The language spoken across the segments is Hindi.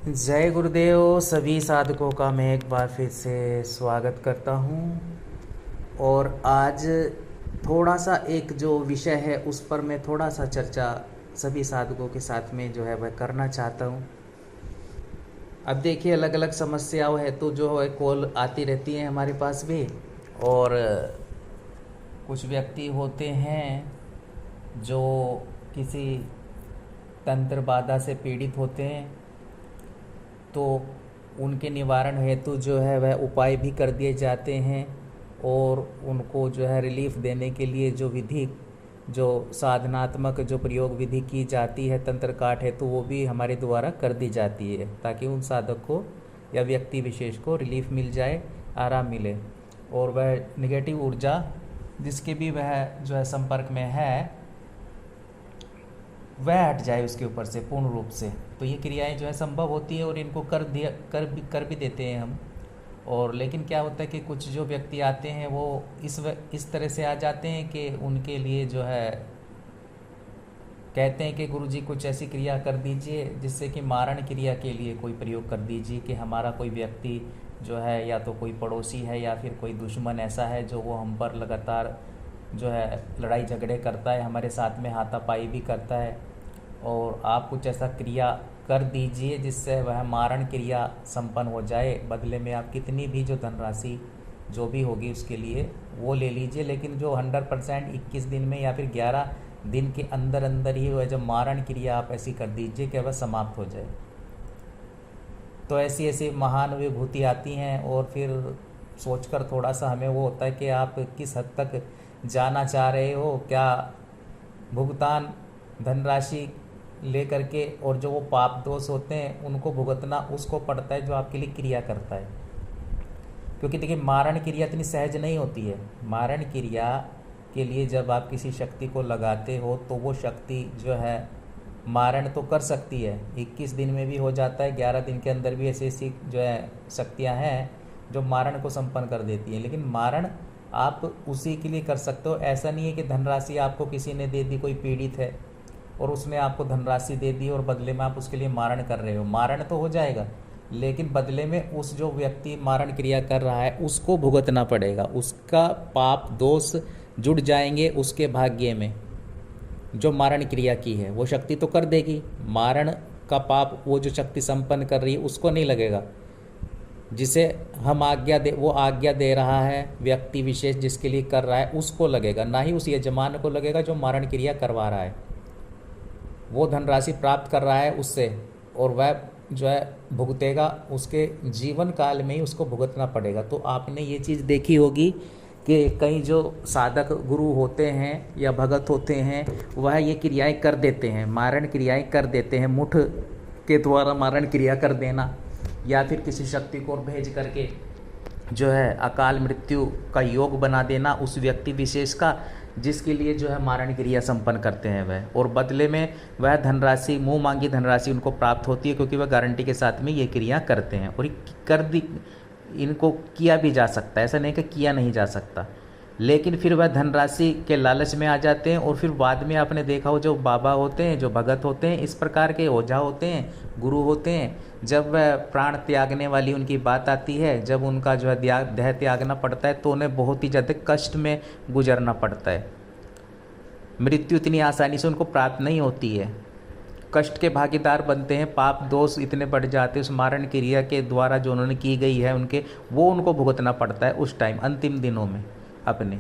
जय गुरुदेव। सभी साधकों का मैं एक बार फिर से स्वागत करता हूँ। और आज थोड़ा सा एक जो विषय है उस पर मैं थोड़ा सा चर्चा सभी साधकों के साथ में जो है वह करना चाहता हूँ। अब देखिए, अलग अलग समस्याओं हेतु जो है कॉल आती रहती हैं हमारे पास भी। और कुछ व्यक्ति होते हैं जो किसी तंत्र बाधा से पीड़ित होते हैं, तो उनके निवारण हेतु जो है वह उपाय भी कर दिए जाते हैं। और उनको जो है रिलीफ देने के लिए जो साधनात्मक जो प्रयोग विधि की जाती है तंत्र काट हेतु, वो भी हमारे द्वारा कर दी जाती है, ताकि उन साधक को या व्यक्ति विशेष को रिलीफ मिल जाए, आराम मिले, और वह निगेटिव ऊर्जा जिसके भी वह जो है संपर्क में है वह हट जाए उसके ऊपर से पूर्ण रूप से। तो ये क्रियाएं जो है संभव होती है और इनको कर भी देते हैं हम। और लेकिन क्या होता है कि कुछ जो व्यक्ति आते हैं वो इस तरह से आ जाते हैं कि उनके लिए जो है कहते हैं कि गुरुजी कुछ ऐसी क्रिया कर दीजिए जिससे कि मारण क्रिया के लिए कोई प्रयोग कर दीजिए, कि हमारा कोई व्यक्ति जो है या तो कोई पड़ोसी है या फिर कोई दुश्मन ऐसा है जो वो हम पर लगातार जो है लड़ाई झगड़े करता है, हमारे साथ में हाथापाई भी करता है, और आप कुछ ऐसा क्रिया कर दीजिए जिससे वह मारण क्रिया संपन्न हो जाए। बदले में आप कितनी भी जो धनराशि जो भी होगी उसके लिए वो ले लीजिए, लेकिन जो 100% 21 दिन में या फिर 11 दिन के अंदर अंदर ही वह जब मारण क्रिया आप ऐसी कर दीजिए कि वह समाप्त हो जाए। तो ऐसी ऐसी महान विभूति आती हैं, और फिर सोचकर थोड़ा सा हमें वो होता है कि आप किस हद तक जाना चाह रहे हो, क्या भुगतान धनराशि ले करके, और जो वो पाप दोष होते हैं उनको भुगतना उसको पड़ता है जो आपके लिए क्रिया करता है। क्योंकि देखिए, मारण क्रिया इतनी सहज नहीं होती है। मारण क्रिया के लिए जब आप किसी शक्ति को लगाते हो तो वो शक्ति जो है मारण तो कर सकती है, 21 दिन में भी हो जाता है, 11 दिन के अंदर भी ऐसी ऐसी जो है शक्तियाँ हैं जो मारण को संपन्न कर देती हैं। लेकिन मारण आप उसी के लिए कर सकते हो। ऐसा नहीं है कि धनराशि आपको किसी ने दे दी, कोई पीड़ित है और उसने आपको धनराशि दे दी और बदले में आप उसके लिए मारण कर रहे हो। मारण तो हो जाएगा, लेकिन बदले में उस जो व्यक्ति मारण क्रिया कर रहा है उसको भुगतना पड़ेगा, उसका पाप दोष जुड़ जाएंगे उसके भाग्य में। जो मारण क्रिया की है वो शक्ति तो कर देगी, मारण का पाप वो जो शक्ति संपन्न कर रही है उसको नहीं लगेगा। जिसे हम वो आज्ञा दे रहा है व्यक्ति विशेष जिसके लिए कर रहा है उसको लगेगा, ना ही उस यजमान को लगेगा जो मारण क्रिया करवा रहा है। वो धनराशि प्राप्त कर रहा है उससे, और वह जो है भुगतेगा, उसके जीवन काल में ही उसको भुगतना पड़ेगा। तो आपने ये चीज़ देखी होगी कि कई जो साधक गुरु होते हैं या भगत होते हैं वह ये क्रियाएं कर देते हैं, मारण क्रियाएं कर देते हैं। मुठ के द्वारा मारण क्रिया कर देना, या फिर किसी शक्ति को भेज करके जो है अकाल मृत्यु का योग बना देना उस व्यक्ति विशेष का जिसके लिए जो है मारण क्रिया संपन्न करते हैं वह, और बदले में वह धनराशि, मुँह मांगी धनराशि उनको प्राप्त होती है, क्योंकि वह गारंटी के साथ में ये क्रिया करते हैं। और इनको किया भी जा सकता है, ऐसा नहीं कि किया नहीं जा सकता, लेकिन फिर वह धनराशि के लालच में आ जाते हैं। और फिर बाद में आपने देखा हो जो बाबा होते हैं, जो भगत होते हैं, इस प्रकार के ओझा होते हैं, गुरु होते हैं, जब वह प्राण त्यागने वाली उनकी बात आती है, जब उनका जो है देह त्यागना पड़ता है तो उन्हें बहुत ही ज़्यादा कष्ट में गुजरना पड़ता है। मृत्यु इतनी आसानी से उनको प्राप्त नहीं होती है, कष्ट के भागीदार बनते हैं, पाप दोष इतने बढ़ जाते हैं उस मारण क्रिया के द्वारा जो उन्होंने की गई है उनको भुगतना पड़ता है उस टाइम अंतिम दिनों में अपने।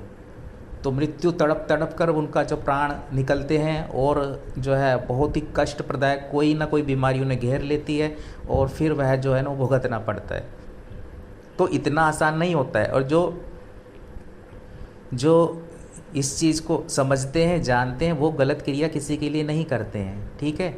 तो मृत्यु तड़प तड़प कर उनका जो प्राण निकलते हैं, और जो है बहुत ही कष्टप्रदायक कोई ना कोई बीमारी उन्हें घेर लेती है, और फिर वह जो है ना वो भुगतना पड़ता है। तो इतना आसान नहीं होता है। और जो इस चीज़ को समझते हैं, जानते हैं, वो गलत क्रिया किसी के लिए नहीं करते हैं, ठीक है,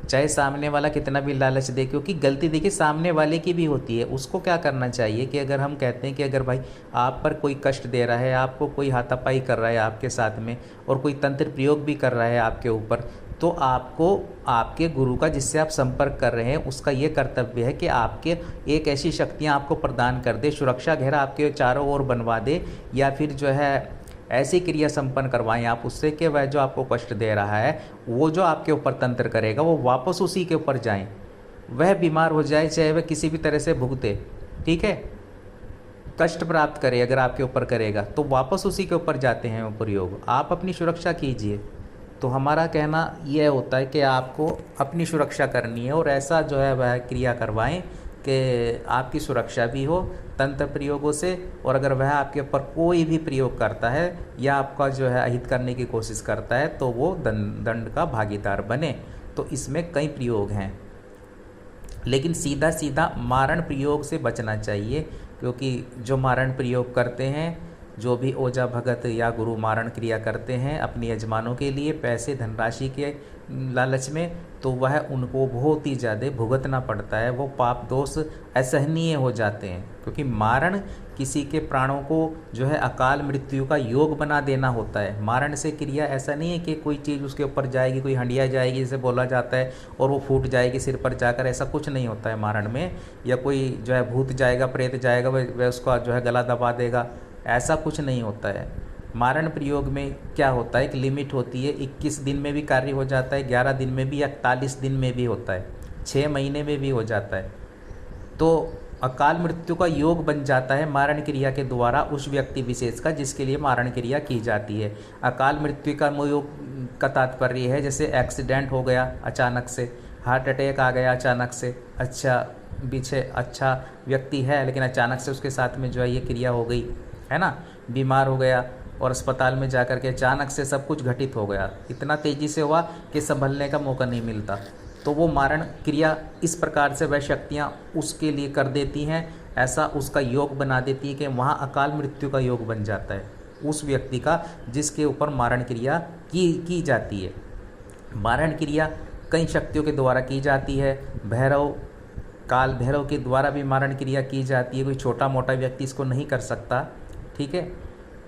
चाहे सामने वाला कितना भी लालच दे। क्योंकि गलती देखिए सामने वाले की भी होती है। उसको क्या करना चाहिए कि अगर हम कहते हैं कि अगर भाई आप पर कोई कष्ट दे रहा है, आपको कोई हाथापाई कर रहा है आपके साथ में, और कोई तंत्र प्रयोग भी कर रहा है आपके ऊपर, तो आपको आपके गुरु का जिससे आप संपर्क कर रहे हैं उसका ये कर्तव्य है कि आपके एक ऐसी शक्तियाँ आपको प्रदान कर दे, सुरक्षा घेरा आपके चारों ओर बनवा दे, या फिर जो है ऐसी क्रिया संपन्न करवाएं आप उससे कि वह जो आपको कष्ट दे रहा है वो जो आपके ऊपर तंत्र करेगा वो वापस उसी के ऊपर जाएं। वह बीमार हो जाए, चाहे वह किसी भी तरह से भुगते, ठीक है, कष्ट प्राप्त करे, अगर आपके ऊपर करेगा तो वापस उसी के ऊपर जाते हैं वो प्रयोग। आप अपनी सुरक्षा कीजिए। तो हमारा कहना यह होता है कि आपको अपनी सुरक्षा करनी है और ऐसा जो है वह क्रिया करवाएं कि आपकी सुरक्षा भी हो तंत्र प्रयोगों से, और अगर वह आपके ऊपर कोई भी प्रयोग करता है या आपका जो है अहित करने की कोशिश करता है तो वो दंड का भागीदार बने। तो इसमें कई प्रयोग हैं, लेकिन सीधा सीधा मारण प्रयोग से बचना चाहिए, क्योंकि जो मारण प्रयोग करते हैं, जो भी ओझा भगत या गुरु मारण क्रिया करते हैं अपनी यजमानों के लिए पैसे धनराशि के लालच में, तो वह उनको बहुत ही ज़्यादा भुगतना पड़ता है। वो पाप दोष असहनीय हो जाते हैं, क्योंकि मारण किसी के प्राणों को जो है अकाल मृत्यु का योग बना देना होता है। मारण से क्रिया ऐसा नहीं है कि कोई चीज़ उसके ऊपर जाएगी, कोई हंडिया जाएगी जैसे बोला जाता है और वो फूट जाएगी सिर पर जाकर, ऐसा कुछ नहीं होता है मारण में। या कोई जो है भूत जाएगा, प्रेत जाएगा, वह उसका जो है गला दबा देगा, ऐसा कुछ नहीं होता है। मारण प्रयोग में क्या होता है, एक लिमिट होती है, 21 दिन में भी कार्य हो जाता है, 11 दिन में भी, 41 दिन में भी होता है, 6 महीने में भी हो जाता है। तो अकाल मृत्यु का योग बन जाता है मारण क्रिया के द्वारा उस व्यक्ति विशेष का जिसके लिए मारण क्रिया की जाती है। अकाल मृत्यु का योग का तात्पर्य है जैसे एक्सीडेंट हो गया अचानक से, हार्ट अटैक आ गया अचानक से, अच्छा व्यक्ति है लेकिन अचानक से उसके साथ में जो है ये क्रिया हो गई, है ना, बीमार हो गया और अस्पताल में जाकर के अचानक से सब कुछ घटित हो गया, इतना तेज़ी से हुआ कि संभलने का मौका नहीं मिलता। तो वो मारण क्रिया इस प्रकार से वह शक्तियाँ उसके लिए कर देती हैं, ऐसा उसका योग बना देती है कि वहाँ अकाल मृत्यु का योग बन जाता है उस व्यक्ति का जिसके ऊपर मारण क्रिया की जाती है। मारण क्रिया कई शक्तियों के द्वारा की जाती है, भैरव काल भैरव के द्वारा भी मारण क्रिया की जाती है, कोई छोटा मोटा व्यक्ति इसको नहीं कर सकता, ठीक है।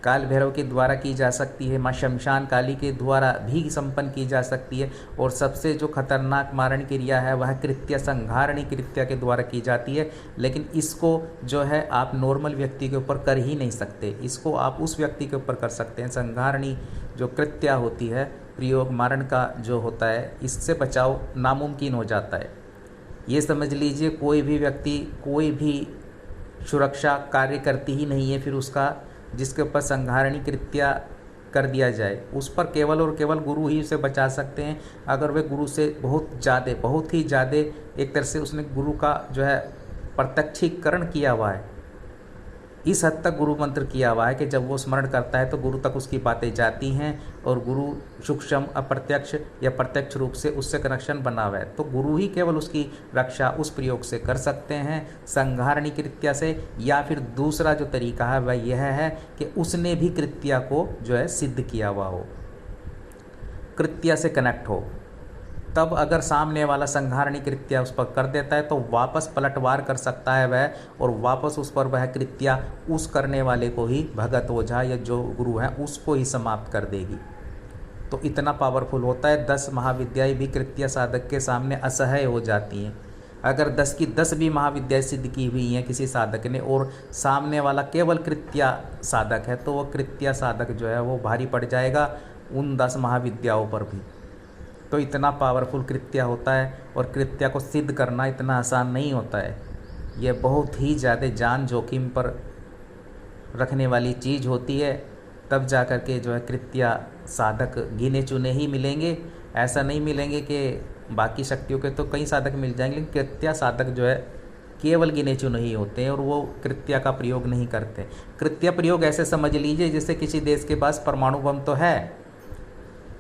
काल भैरव के द्वारा की जा सकती है, माँ शमशान काली के द्वारा भी संपन्न की जा सकती है, और सबसे जो खतरनाक मारण क्रिया है वह कृत्या संहारणी कृत्या के द्वारा की जाती है। लेकिन इसको जो है आप नॉर्मल व्यक्ति के ऊपर कर ही नहीं सकते, इसको आप उस व्यक्ति के ऊपर कर सकते हैं। संहारणी जो कृत्या होती है, प्रयोग मारण का जो होता है, इससे बचाव नामुमकिन हो जाता है। ये समझ लीजिए कोई भी व्यक्ति कोई भी सुरक्षा कार्य करती ही नहीं है, फिर उसका जिसके ऊपर संहारणी कृत्या कर दिया जाए उस पर केवल और केवल गुरु ही उसे बचा सकते हैं। अगर वे गुरु से बहुत ही ज़्यादा एक तरह से उसने गुरु का जो है प्रत्यक्षीकरण किया हुआ है, इस हद तक गुरु मंत्र किया हुआ है कि जब वो स्मरण करता है तो गुरु तक उसकी बातें जाती हैं और गुरु सूक्ष्म अप्रत्यक्ष या प्रत्यक्ष रूप से उससे कनेक्शन बना हुआ है, तो गुरु ही केवल उसकी रक्षा उस प्रयोग से कर सकते हैं, संहारणी कृत्या से। या फिर दूसरा जो तरीका है वह यह है कि उसने भी कृत्या को जो है सिद्ध किया हुआ हो, कृत्या से कनेक्ट हो, तब अगर सामने वाला संहारणी कृत्या उस पर कर देता है तो वापस पलटवार कर सकता है वह, और वापस उस पर वह कृत्या उस करने वाले को ही, भगत ओझा या जो गुरु है उसको ही समाप्त कर देगी। तो इतना पावरफुल होता है। 10 महाविद्याएं भी कृत्या साधक के सामने असह्य हो जाती हैं। अगर 10 की 10 भी महाविद्याएं सिद्ध की हुई हैं किसी साधक ने और सामने वाला केवल कृत्या साधक है, तो वह कृत्या साधक जो है वो भारी पड़ जाएगा उन 10 महाविद्याओं पर भी। तो इतना पावरफुल कृत्या होता है, और कृत्या को सिद्ध करना इतना आसान नहीं होता है। यह बहुत ही ज़्यादा जान जोखिम पर रखने वाली चीज़ होती है, तब जा कर के जो है कृत्या साधक गिने चुने ही मिलेंगे। ऐसा नहीं मिलेंगे कि बाकी शक्तियों के तो कई साधक मिल जाएंगे, लेकिन कृत्या साधक जो है केवल गिने चुने ही होते हैं और वो कृत्या का प्रयोग नहीं करते। कृत्या प्रयोग ऐसे समझ लीजिए जैसे किसी देश के पास परमाणु बम तो है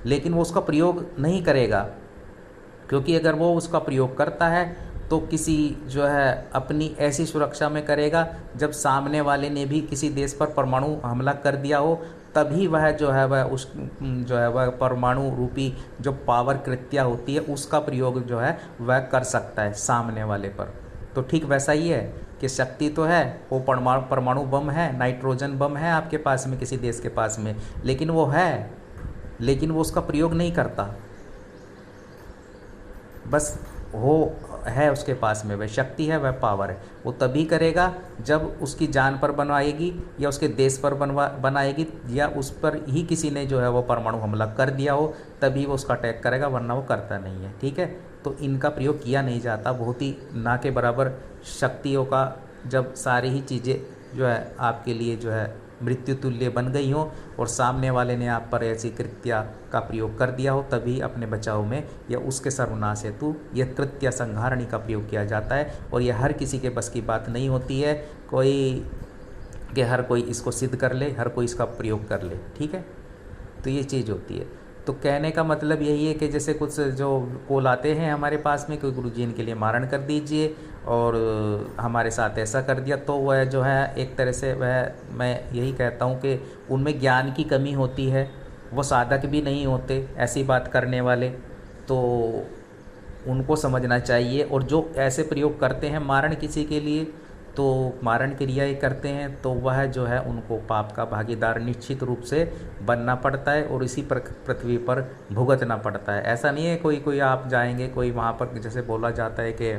लेकिन वो उसका प्रयोग नहीं करेगा, क्योंकि अगर वो उसका प्रयोग करता है तो किसी जो है अपनी ऐसी सुरक्षा में करेगा जब सामने वाले ने भी किसी देश पर परमाणु हमला कर दिया हो, तभी वह जो है वह उस जो है वह परमाणु रूपी जो पावर कृत्या होती है उसका प्रयोग जो है वह कर सकता है सामने वाले पर। तो ठीक वैसा ही है कि शक्ति तो है, वो परमाणु बम है, नाइट्रोजन बम है आपके पास में किसी देश के पास में, लेकिन वो है, लेकिन वो उसका प्रयोग नहीं करता। बस वो है उसके पास में, वह शक्ति है, वह पावर है, वो तभी करेगा जब उसकी जान पर बनाएगी या उसके देश पर बनाएगी या उस पर ही किसी ने जो है वो परमाणु हमला कर दिया हो, तभी वो उसका अटैक करेगा, वरना वो करता नहीं है। ठीक है, तो इनका प्रयोग किया नहीं जाता। बहुत ही ना के बराबर शक्तियों का, जब सारी ही चीज़ें जो है आपके लिए जो है मृत्यु तुल्य बन गई हो और सामने वाले ने आप पर ऐसी कृत्या का प्रयोग कर दिया हो, तभी अपने बचाव में या उसके सर्वनाश हेतु यह कृत्या संहारणी का प्रयोग किया जाता है। और यह हर किसी के बस की बात नहीं होती है कि हर कोई इसको सिद्ध कर ले, हर कोई इसका प्रयोग कर ले। ठीक है, तो ये चीज़ होती है। तो कहने का मतलब यही है कि जैसे कुछ जो कॉल आते हैं हमारे पास में कि गुरुजी इनके लिए मारण कर दीजिए और हमारे साथ ऐसा कर दिया, तो वह जो है एक तरह से वह, मैं यही कहता हूँ कि उनमें ज्ञान की कमी होती है, वो साधक भी नहीं होते ऐसी बात करने वाले, तो उनको समझना चाहिए। और जो ऐसे प्रयोग करते हैं मारण किसी के लिए, तो मारण क्रियाएँ करते हैं, तो वह जो है उनको पाप का भागीदार निश्चित रूप से बनना पड़ता है और इसी पर पृथ्वी पर भुगतना पड़ता है। ऐसा नहीं है कोई आप जाएंगे, कोई वहाँ पर जैसे बोला जाता है कि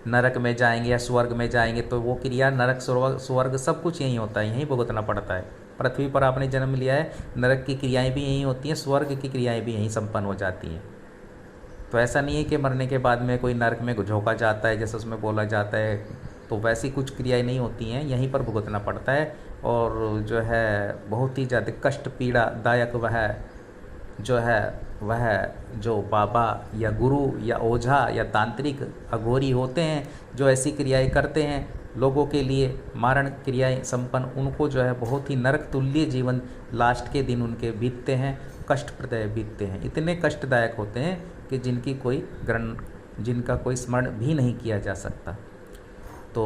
नरक में जाएंगे या स्वर्ग में जाएंगे, तो वो क्रिया नरक स्वर्ग सब कुछ यहीं होता है, यहीं भुगतना पड़ता है। पृथ्वी पर आपने जन्म लिया है, नरक की क्रियाएँ भी यहीं होती हैं, स्वर्ग की क्रियाएँ भी यहीं संपन्न हो जाती हैं। तो ऐसा नहीं है कि मरने के बाद में कोई नरक में झोंका जाता है जैसे उसमें बोला जाता है, तो वैसी कुछ क्रियाएं नहीं होती हैं, यहीं पर भुगतना पड़ता है। और जो है बहुत ही ज़्यादा कष्ट पीड़ादायक वह जो बाबा या गुरु या ओझा या तांत्रिक अघोरी होते हैं, जो ऐसी क्रियाएं करते हैं लोगों के लिए, मारण क्रियाएं संपन्न, उनको जो है बहुत ही नरक तुल्य जीवन लास्ट के दिन उनके बीतते हैं, कष्टप्रद बीतते हैं, इतने कष्टदायक होते हैं कि जिनका कोई स्मरण भी नहीं किया जा सकता। तो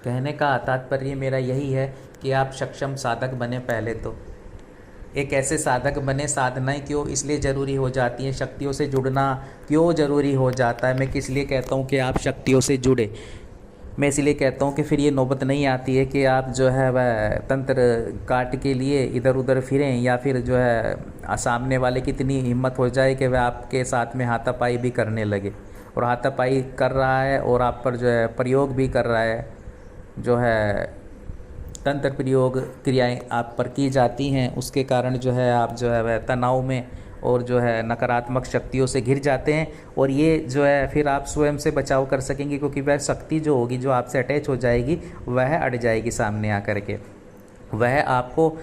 कहने का तात्पर्य मेरा यही है कि आप सक्षम साधक बने। पहले तो एक ऐसे साधक बने, साधनाएं क्यों इसलिए ज़रूरी हो जाती हैं, शक्तियों से जुड़ना क्यों ज़रूरी हो जाता है। मैं किस लिए कहता हूँ कि आप शक्तियों से जुड़े, मैं इसलिए कहता हूँ कि फिर ये नौबत नहीं आती है कि आप जो है वह तंत्र काट के लिए इधर उधर फिरें, या फिर जो है सामने वाले की इतनी हिम्मत हो जाए कि वह आपके साथ में हाथापाई भी करने लगे, और हाथापाई कर रहा है और आप पर जो है प्रयोग भी कर रहा है, जो है तंत्र प्रयोग क्रियाएं आप पर की जाती हैं, उसके कारण जो है आप जो है वह तनाव में और जो है नकारात्मक शक्तियों से घिर जाते हैं। और ये जो है फिर आप स्वयं से बचाव कर सकेंगे, क्योंकि वह शक्ति जो होगी जो आपसे अटैच हो जाएगी वह अड़ जाएगी सामने आकर के, वह आपको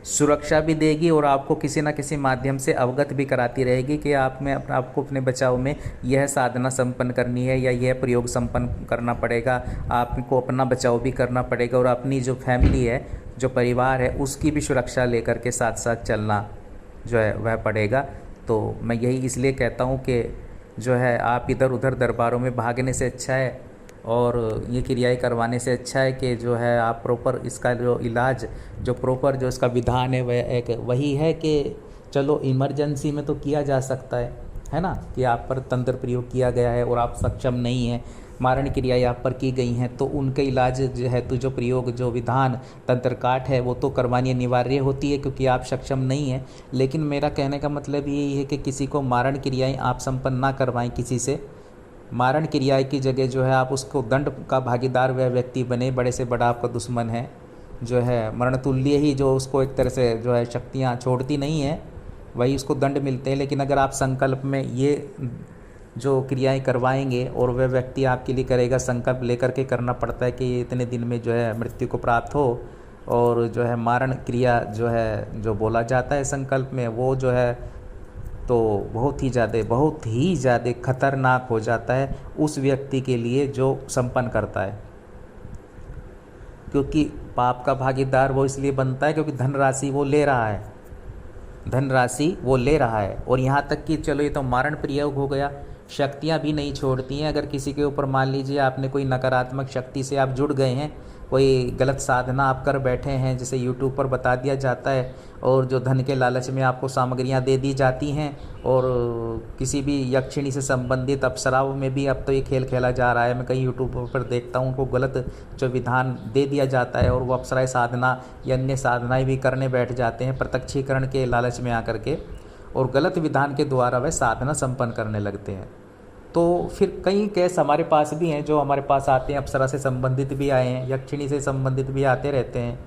सुरक्षा भी देगी और आपको किसी न किसी माध्यम से अवगत भी कराती रहेगी कि आपको अपने बचाव में यह साधना संपन्न करनी है या यह प्रयोग संपन्न करना पड़ेगा, आपको अपना बचाव भी करना पड़ेगा और अपनी जो फैमिली है, जो परिवार है, उसकी भी सुरक्षा लेकर के साथ साथ चलना जो है वह पड़ेगा। तो मैं यही इसलिए कहता हूँ कि जो है आप इधर उधर दरबारों में भागने से अच्छा है और ये क्रियाएं करवाने से अच्छा है कि जो है आप प्रॉपर इसका जो इलाज, जो प्रॉपर जो इसका विधान है वह एक वही है कि चलो इमरजेंसी में तो किया जा सकता है ना, कि आप पर तंत्र प्रयोग किया गया है और आप सक्षम नहीं हैं, मारण क्रियाएं आप पर की गई हैं, तो उनके इलाज जो है तो जो प्रयोग जो विधान तंत्र काट है वो तो करवानी अनिवार्य होती है क्योंकि आप सक्षम नहीं हैं। लेकिन मेरा कहने का मतलब यही है कि किसी को मारण क्रियाएँ आप संपन्न ना करवाएं किसी से, मारण क्रिया की जगह जो है आप उसको दंड का भागीदार वह व्यक्ति बने, बड़े से बड़ा आपका दुश्मन है जो है मरण तुल्य ही, जो उसको एक तरह से जो है शक्तियाँ छोड़ती नहीं है, वही उसको दंड मिलते हैं। लेकिन अगर आप संकल्प में ये जो क्रियाएं करवाएंगे और वह व्यक्ति आपके लिए करेगा, संकल्प लेकर के करना पड़ता है कि ये इतने दिन में जो है मृत्यु को प्राप्त हो, और जो है मारण क्रिया जो है जो बोला जाता है संकल्प में वो जो है तो बहुत ही ज़्यादा खतरनाक हो जाता है उस व्यक्ति के लिए जो संपन्न करता है, क्योंकि पाप का भागीदार वो इसलिए बनता है क्योंकि धनराशि वो ले रहा है। और यहाँ तक कि चलो ये तो मारण प्रयोग हो गया, शक्तियाँ भी नहीं छोड़ती हैं। अगर किसी के ऊपर मान लीजिए आपने कोई नकारात्मक शक्ति से आप जुड़ गए हैं, कोई गलत साधना आप कर बैठे हैं, जैसे यूट्यूब पर बता दिया जाता है, और जो धन के लालच में आपको सामग्रियां दे दी जाती हैं, और किसी भी यक्षिणी से संबंधित अप्सराओं में भी अब तो ये खेल खेला जा रहा है। मैं कई यूट्यूब पर देखता हूँ उनको गलत जो विधान दे दिया जाता है और वो अप्सराएं साधना या अन्य साधनाएँ भी करने बैठ जाते हैं प्रत्यक्षीकरण के लालच में आकर के, और गलत विधान के द्वारा वह साधना संपन्न करने लगते हैं। तो फिर कई केस हमारे पास भी हैं जो हमारे पास आते हैं, अप्सरा से संबंधित भी आए हैं, यक्षिणी से संबंधित भी आते रहते हैं।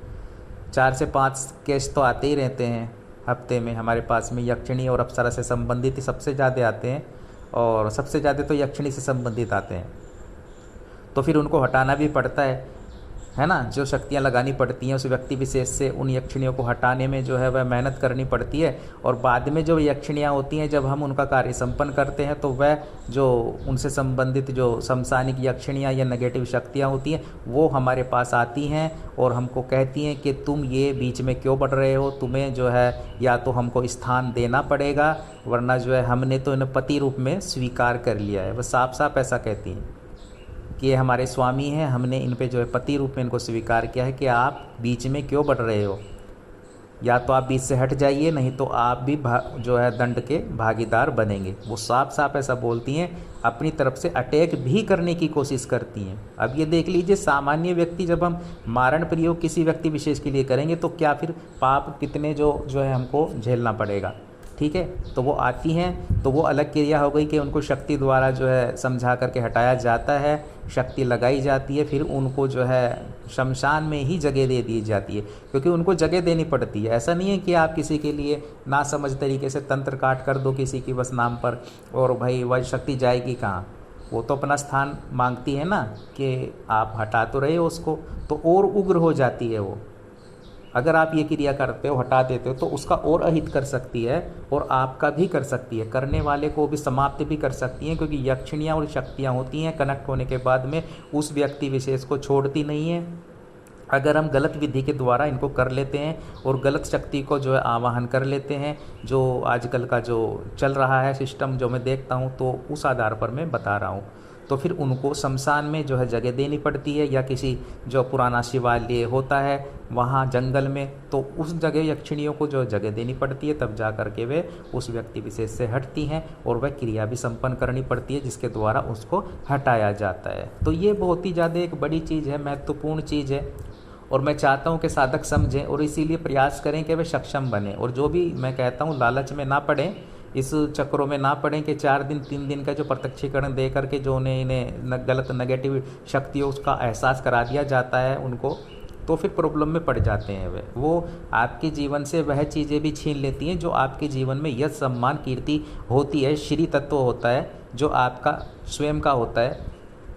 4 से 5 केस तो आते ही रहते हैं हफ्ते में हमारे पास में, यक्षिणी और अप्सरा से संबंधित ही सबसे ज़्यादा आते हैं, और सबसे ज़्यादा तो यक्षिणी से संबंधित आते हैं। तो फिर उनको हटाना भी पड़ता है ना, जो शक्तियाँ लगानी पड़ती हैं उस व्यक्ति विशेष से, उन यक्षिणियों को हटाने में जो है वह मेहनत करनी पड़ती है। और बाद में जो यक्षिणियाँ होती हैं, जब हम उनका कार्य संपन्न करते हैं तो वह जो उनसे संबंधित जो समसानिक यक्षिणियाँ या नेगेटिव शक्तियाँ होती हैं वो हमारे पास आती हैं और हमको कहती हैं कि तुम ये बीच में क्यों बढ़ रहे हो, तुम्हें जो है या तो हमको स्थान देना पड़ेगा, वरना जो है हमने तो इन्हें पति रूप में स्वीकार कर लिया है। वह साफ साफ ऐसा कहती हैं कि ये हमारे स्वामी हैं, हमने इन पे जो है पति रूप में इनको स्वीकार किया है कि आप बीच में क्यों बढ़ रहे हो, या तो आप बीच से हट जाइए, नहीं तो आप भी जो है दंड के भागीदार बनेंगे। वो साफ साफ ऐसा बोलती हैं, अपनी तरफ से अटैक भी करने की कोशिश करती हैं। अब ये देख लीजिए, सामान्य व्यक्ति जब हम मारण प्रयोग किसी व्यक्ति विशेष के लिए करेंगे तो क्या फिर पाप कितने जो है हमको झेलना पड़ेगा। ठीक है, तो वो आती हैं तो वो अलग क्रिया हो गई कि उनको शक्ति द्वारा जो है समझा करके हटाया जाता है, शक्ति लगाई जाती है, फिर उनको जो है शमशान में ही जगह दे दी जाती है, क्योंकि उनको जगह देनी पड़ती है। ऐसा नहीं है कि आप किसी के लिए ना समझ तरीके से तंत्र काट कर दो किसी की बस नाम पर, और भाई वह शक्ति जाएगी कहाँ। वो तो अपना स्थान मांगती है ना, कि आप हटा तो रहे हो उसको, तो और उग्र हो जाती है वो। अगर आप ये क्रिया करते हो, हटा देते हो, तो उसका और अहित कर सकती है और आपका भी कर सकती है, करने वाले को भी समाप्त भी कर सकती हैं, क्योंकि यक्षिणियाँ और शक्तियाँ होती हैं कनेक्ट होने के बाद में उस व्यक्ति विशेष को छोड़ती नहीं है। अगर हम गलत विधि के द्वारा इनको कर लेते हैं और गलत शक्ति को जो है आवाहन कर लेते हैं, जो आजकल का जो चल रहा है सिस्टम जो मैं देखता हूँ, तो उस आधार पर मैं बता रहा हूँ, तो फिर उनको शमशान में जो है जगह देनी पड़ती है, या किसी जो पुराना शिवालय होता है वहाँ जंगल में, तो उस जगह यक्षिणियों को जो जगह देनी पड़ती है, तब जा कर के वे उस व्यक्ति विशेष से हटती हैं और वह क्रिया भी संपन्न करनी पड़ती है जिसके द्वारा उसको हटाया जाता है। तो ये बहुत ही ज़्यादा एक बड़ी चीज़ है, महत्वपूर्ण चीज़ है, और मैं चाहता हूँ कि साधक समझें और इसीलिए प्रयास करें कि वे सक्षम बने। और जो भी मैं कहता हूँ लालच में ना पड़ें, इस चक्रों में ना पड़ें कि 4 दिन 3 दिन का जो प्रत्यक्षीकरण दे करके जो इन्हें गलत नेगेटिव शक्तियों उसका एहसास करा दिया जाता है उनको, तो फिर प्रॉब्लम में पड़ जाते हैं। वो आपके जीवन से वह चीज़ें भी छीन लेती हैं जो आपके जीवन में यश सम्मान कीर्ति होती है, श्री तत्व होता है जो आपका स्वयं का होता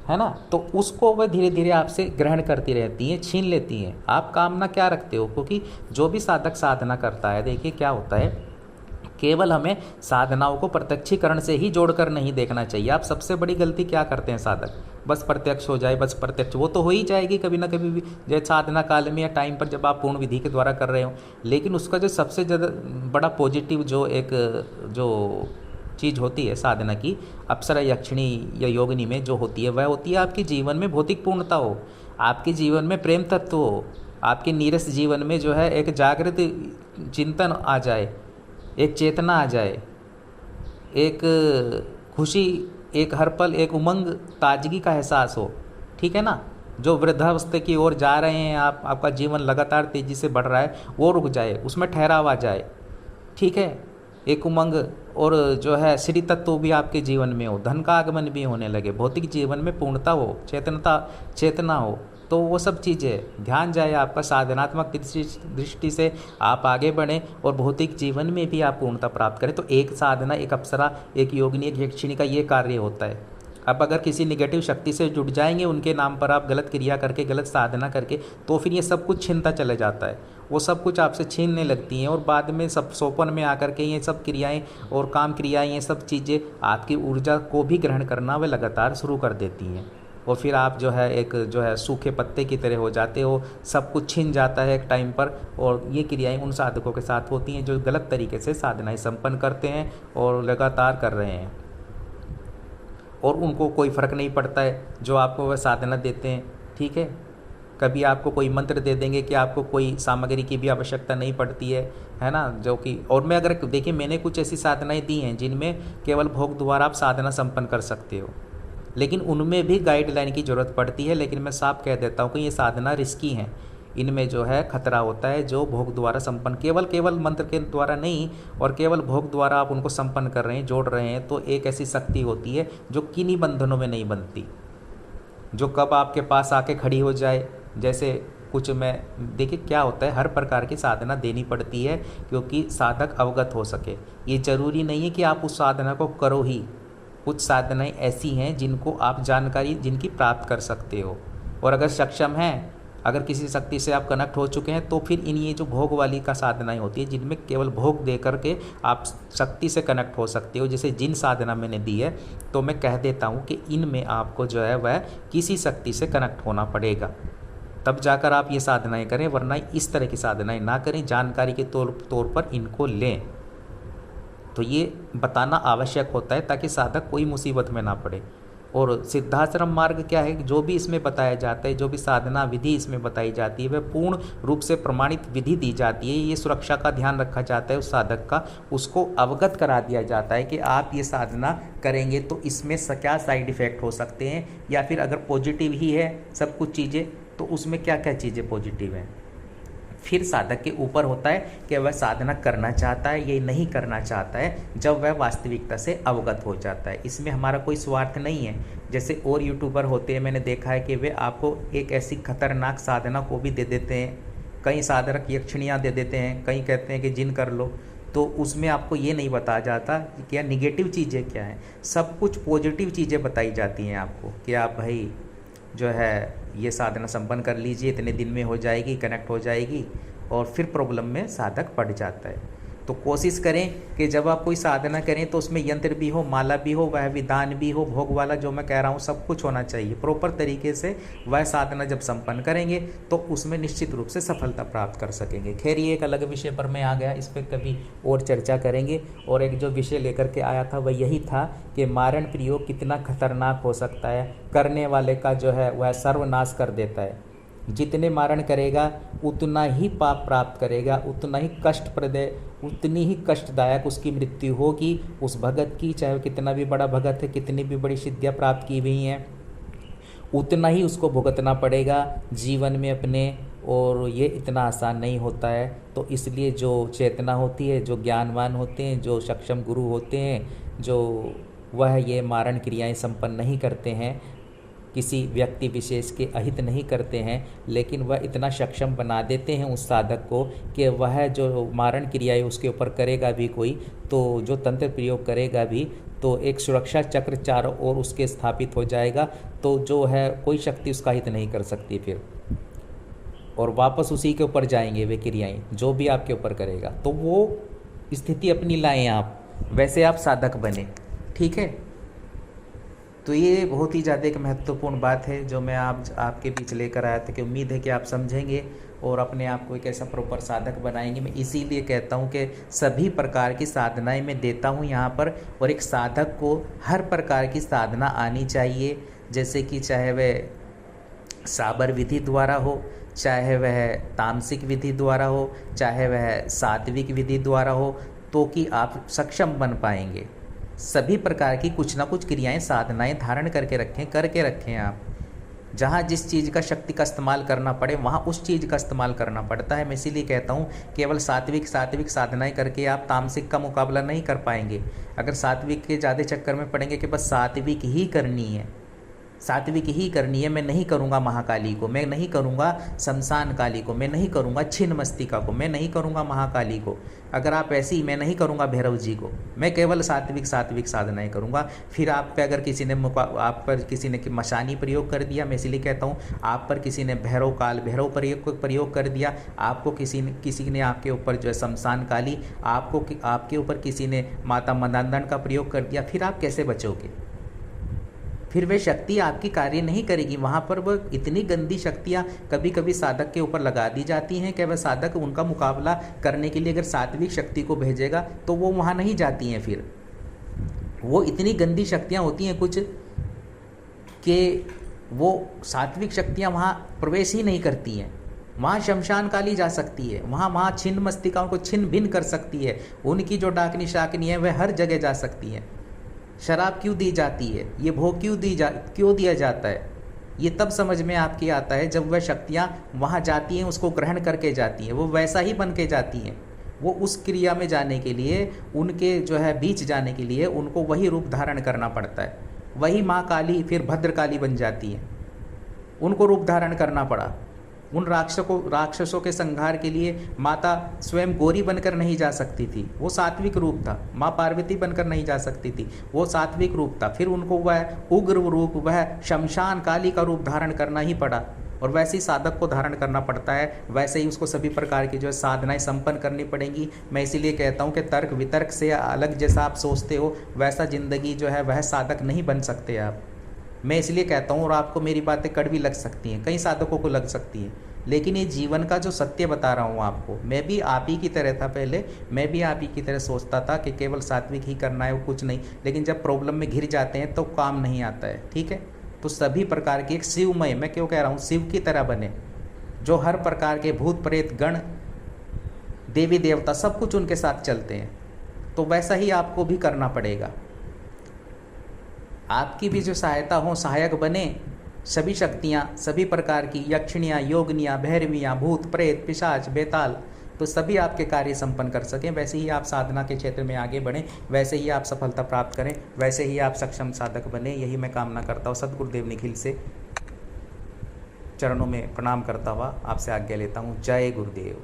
है ना, तो उसको वह धीरे धीरे आपसे ग्रहण करती रहती हैं, छीन लेती हैं। आप कामना क्या रखते हो, क्योंकि जो भी साधक साधना करता है, देखिए क्या होता है, केवल हमें साधनाओं को प्रत्यक्षीकरण से ही जोड़कर नहीं देखना चाहिए। आप सबसे बड़ी गलती क्या करते हैं साधक, बस प्रत्यक्ष हो जाए, बस प्रत्यक्ष, वो तो हो ही जाएगी कभी ना कभी भी, जैसे साधना काल में या टाइम पर जब आप पूर्ण विधि के द्वारा कर रहे हो। लेकिन उसका जो सबसे ज़्यादा बड़ा पॉजिटिव जो एक जो चीज़ होती है साधना की, अप्सरा यक्षिणी या योगिनी में जो होती है, वह होती है आपके जीवन में भौतिक पूर्णता हो, आपके जीवन में प्रेम तत्व हो, आपके नीरस जीवन में जो है एक जागृत चिंतन आ जाए, एक चेतना आ जाए, एक खुशी, एक हर पल एक उमंग ताजगी का एहसास हो। ठीक है ना, जो वृद्धावस्था की ओर जा रहे हैं आप, आपका जीवन लगातार तेज़ी से बढ़ रहा है, वो रुक जाए, उसमें ठहराव आ जाए। ठीक है, एक उमंग और जो है श्री तत्व भी आपके जीवन में हो, धन का आगमन भी होने लगे, भौतिक जीवन में पूर्णता हो, चेतना हो, तो वो सब चीज़ें ध्यान जाए आपका, साधनात्मक दृष्टि से आप आगे बढ़ें और भौतिक जीवन में भी आप पूर्णता प्राप्त करें। तो एक साधना, एक अप्सरा, एक योगिनी, एक यक्षिणी का ये कार्य होता है। अब अगर किसी निगेटिव शक्ति से जुड़ जाएंगे उनके नाम पर आप गलत क्रिया करके, गलत साधना करके, तो फिर ये सब कुछ छीनता चले जाता है, वो सब कुछ आपसे छीनने लगती हैं, और बाद में सब सोपन में आकर के ये सब क्रियाएं और काम क्रियाएं, ये सब चीज़ें आपकी ऊर्जा को भी ग्रहण करना वे लगातार शुरू कर देती हैं, और फिर आप जो है एक जो है सूखे पत्ते की तरह हो जाते हो, सब कुछ छीन जाता है एक टाइम पर। और ये क्रियाएं उन साधकों के साथ होती हैं जो गलत तरीके से साधनाएं संपन्न करते हैं और लगातार कर रहे हैं, और उनको कोई फ़र्क नहीं पड़ता है जो आपको वह साधना देते हैं। ठीक है, कभी आपको कोई मंत्र दे देंगे कि आपको कोई सामग्री की भी आवश्यकता नहीं पड़ती है ना, जो कि, और मैं अगर देखिए मैंने कुछ ऐसी साधनाएं दी हैं जिनमें केवल भोग द्वारा आप साधना संपन्न कर सकते हो, लेकिन उनमें भी गाइडलाइन की ज़रूरत पड़ती है। लेकिन मैं साफ कह देता हूँ कि ये साधना रिस्की हैं, इनमें जो है खतरा होता है, जो भोग द्वारा संपन्न, केवल मंत्र के द्वारा नहीं और केवल भोग द्वारा आप उनको संपन्न कर रहे हैं, जोड़ रहे हैं, तो एक ऐसी शक्ति होती है जो किन्हीं बंधनों में नहीं बनती, जो कब आपके पास आके खड़ी हो जाए। जैसे कुछ में देखिए क्या होता है, हर प्रकार की साधना देनी पड़ती है क्योंकि साधक अवगत हो सके। ये जरूरी नहीं है कि आप उस साधना को करो ही, कुछ साधनाएं ऐसी हैं जिनको आप जानकारी जिनकी प्राप्त कर सकते हो, और अगर सक्षम हैं, अगर किसी शक्ति से आप कनेक्ट हो चुके हैं, तो फिर इन ये जो भोग वाली का साधनाएं होती है जिनमें केवल भोग दे करके आप शक्ति से कनेक्ट हो सकते हो, जैसे जिन साधना मैंने दी है, तो मैं कह देता हूँ कि इनमें आपको जो है वह किसी शक्ति से कनेक्ट होना पड़ेगा, तब जाकर आप ये साधनाएं करें, वरना इस तरह की साधनाएं ना करें, जानकारी के तौर पर इनको लें। तो ये बताना आवश्यक होता है ताकि साधक कोई मुसीबत में ना पड़े। और सिद्धाश्रम मार्ग क्या है, जो भी इसमें बताया जाता है, जो भी साधना विधि इसमें बताई जाती है, वह पूर्ण रूप से प्रमाणित विधि दी जाती है। ये सुरक्षा का ध्यान रखा जाता है उस साधक का, उसको अवगत करा दिया जाता है कि आप ये साधना करेंगे तो इसमें क्या साइड इफ़ेक्ट हो सकते हैं, या फिर अगर पॉजिटिव ही है सब कुछ चीज़ें तो उसमें क्या क्या चीज़ें पॉजिटिव हैं। फिर साधक के ऊपर होता है कि वह साधना करना चाहता है या नहीं करना चाहता है, जब वह वास्तविकता से अवगत हो जाता है। इसमें हमारा कोई स्वार्थ नहीं है। जैसे और यूट्यूबर होते हैं, मैंने देखा है कि वे आपको एक ऐसी खतरनाक साधना को भी दे देते हैं, कई साधक यक्षिणियाँ दे देते हैं, कई कहते हैं कि जिन कर लो, तो उसमें आपको ये नहीं बताया जाता कि क्या निगेटिव चीज़ें क्या हैं, सब कुछ पॉजिटिव चीज़ें बताई जाती हैं आपको कि आप भाई जो है ये साधना संपन्न कर लीजिए, इतने दिन में हो जाएगी, कनेक्ट हो जाएगी, और फिर प्रॉब्लम में साधक पड़ जाता है। तो कोशिश करें कि जब आप कोई साधना करें तो उसमें यंत्र भी हो, माला भी हो, वह विधान भी हो, भोग वाला जो मैं कह रहा हूँ सब कुछ होना चाहिए प्रॉपर तरीके से। वह साधना जब संपन्न करेंगे तो उसमें निश्चित रूप से सफलता प्राप्त कर सकेंगे। खैर ये एक अलग विषय पर मैं आ गया, इस पर कभी और चर्चा करेंगे। और एक जो विषय लेकर के आया था वह यही था कि मारण प्रयोग कितना खतरनाक हो सकता है, करने वाले का जो है वह सर्वनाश कर देता है। जितने मारण करेगा उतना ही पाप प्राप्त करेगा, उतना ही कष्टप्रदय, उतनी ही कष्टदायक उसकी मृत्यु होगी उस भगत की, चाहे वो कितना भी बड़ा भगत है, कितनी भी बड़ी सिद्धियाँ प्राप्त की हुई हैं, उतना ही उसको भुगतना पड़ेगा जीवन में अपने। और ये इतना आसान नहीं होता है। तो इसलिए जो चेतना होती है, जो ज्ञानवान होते हैं, जो सक्षम गुरु होते हैं, जो वह ये मारण क्रियाएं संपन्न नहीं करते हैं, किसी व्यक्ति विशेष के अहित नहीं करते हैं, लेकिन वह इतना सक्षम बना देते हैं उस साधक को कि वह जो मारण क्रियाएं उसके ऊपर करेगा भी कोई, तो जो तंत्र प्रयोग करेगा भी, तो एक सुरक्षा चक्र चारों ओर उसके स्थापित हो जाएगा, तो जो है कोई शक्ति उसका हित नहीं कर सकती फिर, और वापस उसी के ऊपर जाएंगे वे क्रियाएं जो भी आपके ऊपर करेगा। तो वो स्थिति अपनी लाएं आप, वैसे आप साधक बने, ठीक है। तो ये बहुत ही ज़्यादा एक महत्वपूर्ण बात है जो मैं आपके बीच लेकर आया था, कि उम्मीद है कि आप समझेंगे और अपने आप को एक ऐसा प्रॉपर साधक बनाएंगे। मैं इसीलिए कहता हूँ कि सभी प्रकार की साधनाएं मैं देता हूँ यहाँ पर, और एक साधक को हर प्रकार की साधना आनी चाहिए, जैसे कि चाहे वह साबर विधि द्वारा हो, चाहे वह तामसिक विधि द्वारा हो, चाहे वह सात्विक विधि द्वारा हो, तो कि आप सक्षम बन पाएंगे। सभी प्रकार की कुछ ना कुछ क्रियाएं साधनाएं धारण करके रखें आप। जहाँ जिस चीज़ का शक्ति का इस्तेमाल करना पड़े वहाँ उस चीज़ का इस्तेमाल करना पड़ता है। मैं इसीलिए कहता हूँ केवल सात्विक साधनाएं करके आप तामसिक का मुकाबला नहीं कर पाएंगे। अगर सात्विक के ज़्यादा चक्कर में पड़ेंगे कि बस सात्विक ही करनी है, सात्विक ही करनी है, मैं नहीं करूँगा महाकाली को, मैं नहीं करूँगा शमशान काली को, मैं नहीं करूँगा छिन्न मस्तिका को, मैं नहीं करूँगा महाकाली को, अगर आप ऐसी, मैं नहीं करूँगा भैरव जी को, मैं केवल सात्विक साधनाएं करूँगा, फिर आप पे अगर किसी ने आप पर किसी ने मशानी प्रयोग कर दिया, मैं इसलिए कहता हूँ आप पर किसी ने भैरव प्रयोग कर दिया, आपको किसी ने आपके ऊपर जो है शमशान काली, आपके ऊपर किसी ने माता मदांदन का प्रयोग कर दिया, फिर आप कैसे बचोगे? फिर वे शक्ति आपकी कार्य नहीं करेगी। वहाँ पर वह इतनी गंदी शक्तियाँ कभी कभी साधक के ऊपर लगा दी जाती हैं कि वह साधक उनका मुकाबला करने के लिए अगर सात्विक शक्ति को भेजेगा तो वो वहाँ नहीं जाती हैं। फिर वो इतनी गंदी शक्तियाँ होती हैं कुछ कि वो सात्विक शक्तियाँ वहाँ प्रवेश ही नहीं करती हैं। वहाँ शमशान काली जा सकती है, वहाँ छिन्न मस्तिकाओं को छिन्न भिन्न कर सकती है, उनकी जो डाकनी शाकनी है वह हर जगह जा सकती है। शराब क्यों दी जाती है? ये भोग क्यों दिया जाता है? ये तब समझ में आपकी आता है जब वह शक्तियाँ वहाँ जाती हैं, उसको ग्रहण करके जाती हैं, वो वैसा ही बन के जाती हैं। वो उस क्रिया में जाने के लिए, उनके जो है बीच जाने के लिए उनको वही रूप धारण करना पड़ता है। वही माँ काली फिर भद्रकाली बन जाती है, उनको रूप धारण करना पड़ा। उन राक्षसों के संहार के लिए माता स्वयं गौरी बनकर नहीं जा सकती थी, वो सात्विक रूप था। माँ पार्वती बनकर नहीं जा सकती थी, वो सात्विक रूप था। फिर उनको वह उग्र रूप, वह शमशान काली का रूप धारण करना ही पड़ा। और वैसे ही साधक को धारण करना पड़ता है, वैसे ही उसको सभी प्रकार की जो है साधनाएं संपन्न करनी पड़ेंगी। मैं इसीलिए कहता हूँ कि तर्क वितर्क से अलग जैसा आप सोचते हो वैसा ज़िंदगी जो है वह साधक नहीं बन सकते आप। मैं इसलिए कहता हूँ, और आपको मेरी बातें कड़वी लग सकती हैं, कई साधकों को लग सकती हैं, लेकिन ये जीवन का जो सत्य बता रहा हूँ आपको। मैं भी आप ही की तरह था पहले, मैं भी आप ही की तरह सोचता था कि केवल सात्विक ही करना है, वो कुछ नहीं। लेकिन जब प्रॉब्लम में घिर जाते हैं तो काम नहीं आता है, ठीक है। तो सभी प्रकार की एक शिवमय, मैं क्यों कह रहा हूँ, शिव की तरह बने, जो हर प्रकार के भूत प्रेत गण देवी देवता सब कुछ उनके साथ चलते हैं। तो वैसा ही आपको भी करना पड़ेगा। आपकी भी जो सहायता हो, सहायक बने सभी शक्तियाँ, सभी प्रकार की यक्षिणियाँ, योगनियाँ, भैरवियाँ, भूत प्रेत पिशाच बेताल, तो सभी आपके कार्य संपन्न कर सकें। वैसे ही आप साधना के क्षेत्र में आगे बढ़ें, वैसे ही आप सफलता प्राप्त करें, वैसे ही आप सक्षम साधक बने, यही मैं कामना करता हूँ। सद्गुरुदेव निखिल से चरणों में प्रणाम करता हुआ आपसे आज्ञा लेता हूँ। जय गुरुदेव।